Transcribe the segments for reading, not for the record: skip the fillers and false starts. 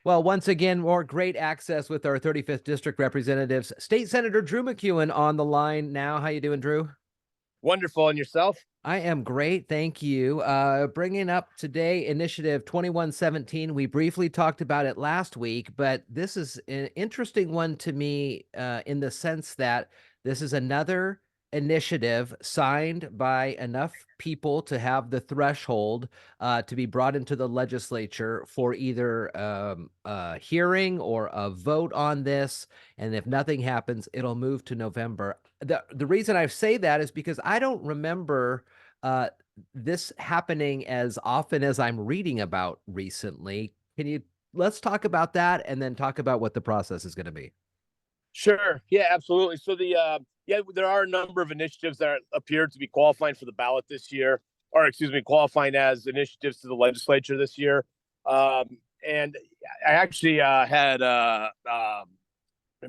Well, once again, more great access with our 35th District representatives. State Senator Drew MacEwen on the line now. How you doing, Drew? Wonderful. And yourself? I am great, thank you. Bringing up today Initiative 2117. We briefly talked about it last week, but this is an interesting one to me in the sense that this is another initiative signed by enough people to have the threshold to be brought into the legislature for either a hearing or a vote on this. And if nothing happens, it'll move to November. The reason I say that is because I don't remember uh, this happening as often as I'm reading about recently. Let's talk about that and then talk about what the process is going to be. Sure. Yeah, absolutely. So there are a number of initiatives that appear to be qualifying for the ballot this year, or excuse me, qualifying as initiatives to the legislature this year. And I actually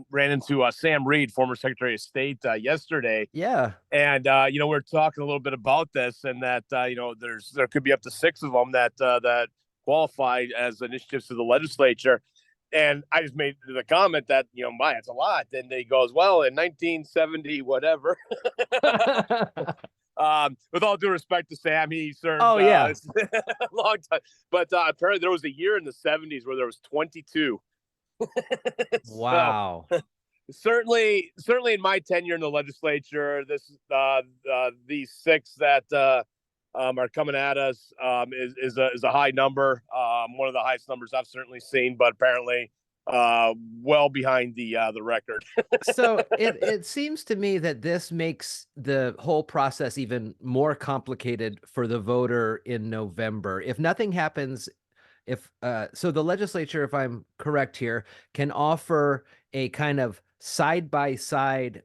ran into Sam Reed, former Secretary of State, yesterday. Yeah. And we're talking a little bit about this, and that there could be up to six of them that qualified as initiatives to the legislature. And I just made the comment that my, it's a lot. And he goes, well, in 1970, whatever. With all due respect to Sam, he served Oh, yeah. a long time. But apparently, there was a year in the 70s where there was 22. So Wow. certainly in my tenure in the legislature, these six that are coming at us is a high number, one of the highest numbers I've certainly seen, but apparently well behind the record. So it seems to me that this makes the whole process even more complicated for the voter in November. If nothing happens, if so the legislature, if I'm correct here, can offer a kind of side by side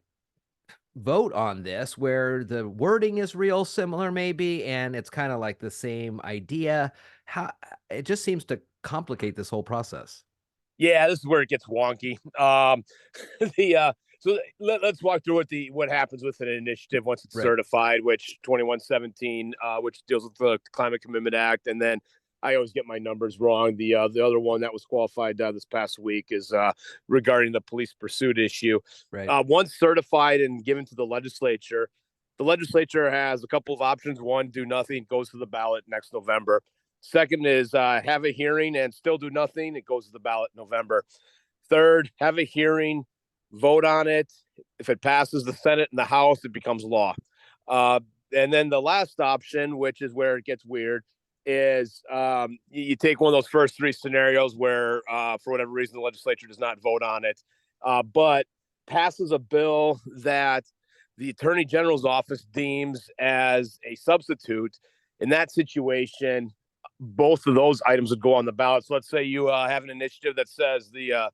vote on this where the wording is real similar maybe and it's kind of like the same idea. How it just seems to complicate this whole process. Yeah, this is where it gets wonky. The so let's walk through what happens with an initiative once it's Right. certified, which 2117, which deals with the Climate Commitment Act, and then I always get my numbers wrong. The other one that was qualified this past week is regarding the police pursuit issue. Right. Once certified and given to the legislature has a couple of options. One, do nothing, goes to the ballot next November. Second is have a hearing and still do nothing. It goes to the ballot in November. Third, have a hearing, vote on it. If it passes the Senate and the House, it becomes law. And then the last option, which is where it gets weird, is you take one of those first three scenarios where, for whatever reason, the legislature does not vote on it, but passes a bill that the Attorney General's office deems as a substitute. In that situation, both of those items would go on the ballot. So let's say you have an initiative that says the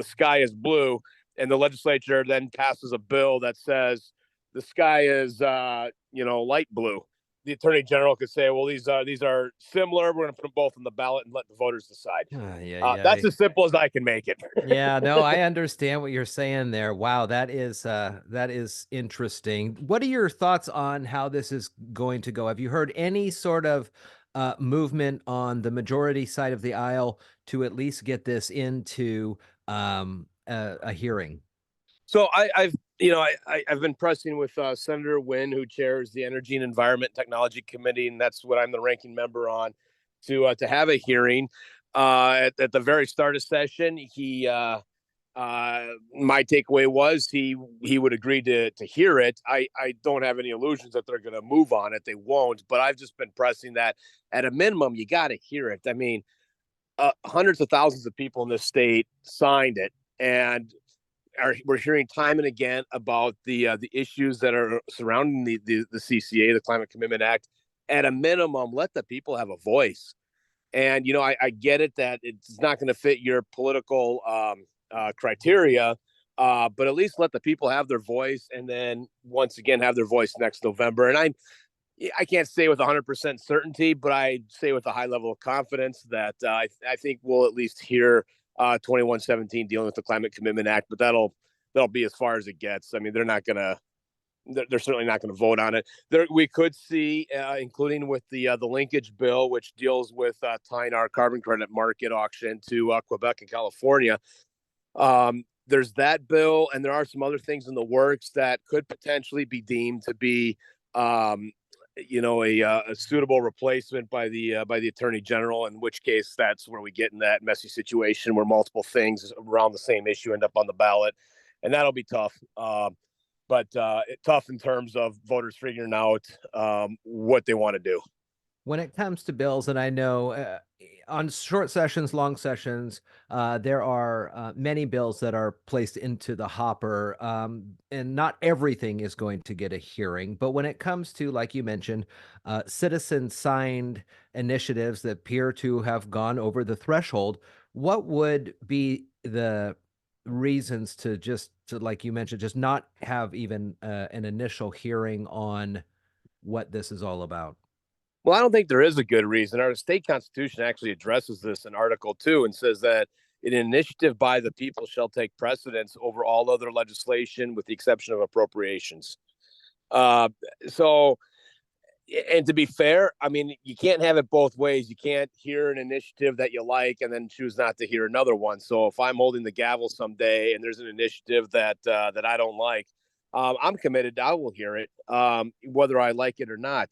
sky is blue, and the legislature then passes a bill that says the sky is light blue. The Attorney General could say, well, these are similar. We're going to put them both on the ballot and let the voters decide. Yeah, yeah. That's as simple as I can make it. Yeah, no, I understand what you're saying there. Wow, that is interesting. What are your thoughts on how this is going to go? Have you heard any sort of movement on the majority side of the aisle to at least get this into a hearing? So I've been pressing with Senator Wynn, who chairs the Energy and Environment Technology Committee, and that's what I'm the ranking member on, to have a hearing. At the very start of session, my takeaway was he would agree to hear it. I don't have any illusions that they're going to move on it. They won't, but I've just been pressing that at a minimum, you got to hear it. I mean, hundreds of thousands of people in this state signed it, and we're hearing time and again about the issues that are surrounding the CCA, the Climate Commitment Act. At a minimum, let the people have a voice. And I get it that it's not going to fit your political criteria, but at least let the people have their voice, and then once again have their voice next November. And I can't say with 100% certainty, but I say with a high level of confidence that I think we'll at least hear 2117 dealing with the Climate Commitment Act, but that'll be as far as it gets. I mean, they're not gonna they're certainly not going to vote on it. There, we could see, including with the linkage bill, which deals with tying our carbon credit market auction to Quebec and California. There's that bill, and there are some other things in the works that could potentially be deemed to be, a suitable replacement by the Attorney General. In which case, that's where we get in that messy situation where multiple things around the same issue end up on the ballot, and that'll be tough. But tough in terms of voters figuring out what they want to do. When it comes to bills, and I know on short sessions, long sessions, there are many bills that are placed into the hopper, and not everything is going to get a hearing. But when it comes to, like you mentioned, citizen-signed initiatives that appear to have gone over the threshold, what would be the reasons to like you mentioned, just not have even an initial hearing on what this is all about? Well, I don't think there is a good reason. Our state constitution actually addresses this in Article 2 and says that an initiative by the people shall take precedence over all other legislation with the exception of appropriations. Uh, so, and to be fair, I mean, you can't have it both ways. You can't hear an initiative that you like and then choose not to hear another one. So if I'm holding the gavel someday and there's an initiative that I don't like, I'm committed. I will hear it, whether I like it or not.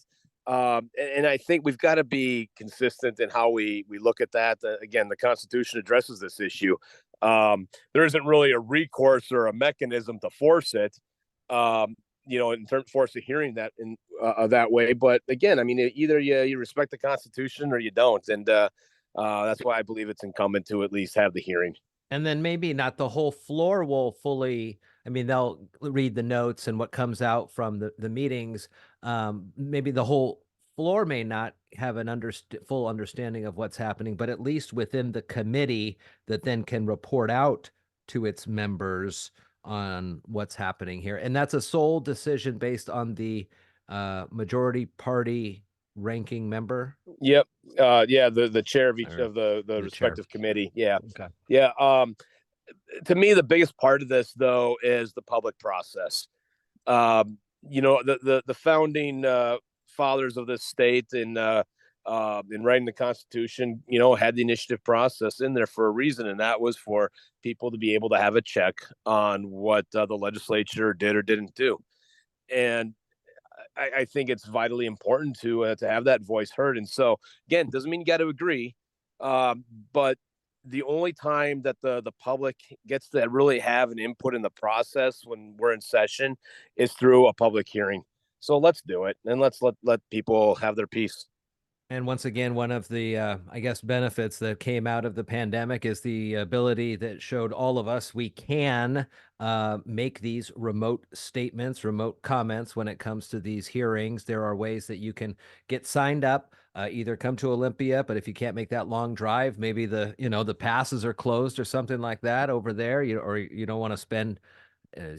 And I think we've got to be consistent in how we look at that. Again, the Constitution addresses this issue. There isn't really a recourse or a mechanism to force it. In terms force a hearing that in that way. But again, I mean, either you respect the Constitution or you don't, and that's why I believe it's incumbent to at least have the hearing. And then maybe not the whole floor will fully, I mean, they'll read the notes and what comes out from the meetings. Maybe the whole floor may not have an full understanding of what's happening, but at least within the committee that then can report out to its members on what's happening here. And that's a sole decision based on the majority party ranking member. Yep. The chair of each of the respective committee. Yeah. Okay. Yeah. To me, the biggest part of this, though, is the public process. The founding fathers of this state in writing the Constitution, had the initiative process in there for a reason, and that was for people to be able to have a check on what the legislature did or didn't do. And I think it's vitally important to have that voice heard. And so, again, doesn't mean you got to agree, but the only time that the public gets to really have an input in the process when we're in session is through a public hearing. So let's do it, and let's let people have their piece. And once again, one of the, I guess, benefits that came out of the pandemic is the ability that showed all of us we can make these remote statements, remote comments when it comes to these hearings. There are ways that you can get signed up, either come to Olympia, but if you can't make that long drive, maybe the passes are closed or something like that over there, or you don't want to spend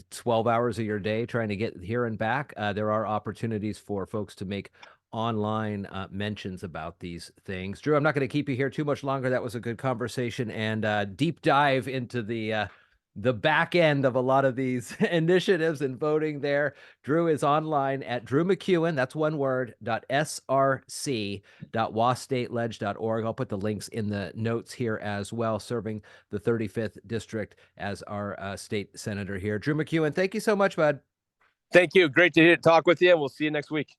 12 hours of your day trying to get here and back. There are opportunities for folks to make online mentions about these things. Drew, I'm not going to keep you here too much longer. That was a good conversation and deep dive into the back end of a lot of these initiatives and voting there. Drew is online at Drew MacEwen, that's one word, .src.wasstateleg.org. I'll put the links in the notes here as well, serving the 35th district as our state senator here. Drew MacEwen, thank you so much, bud. Thank you. Great to talk with you, and we'll see you next week.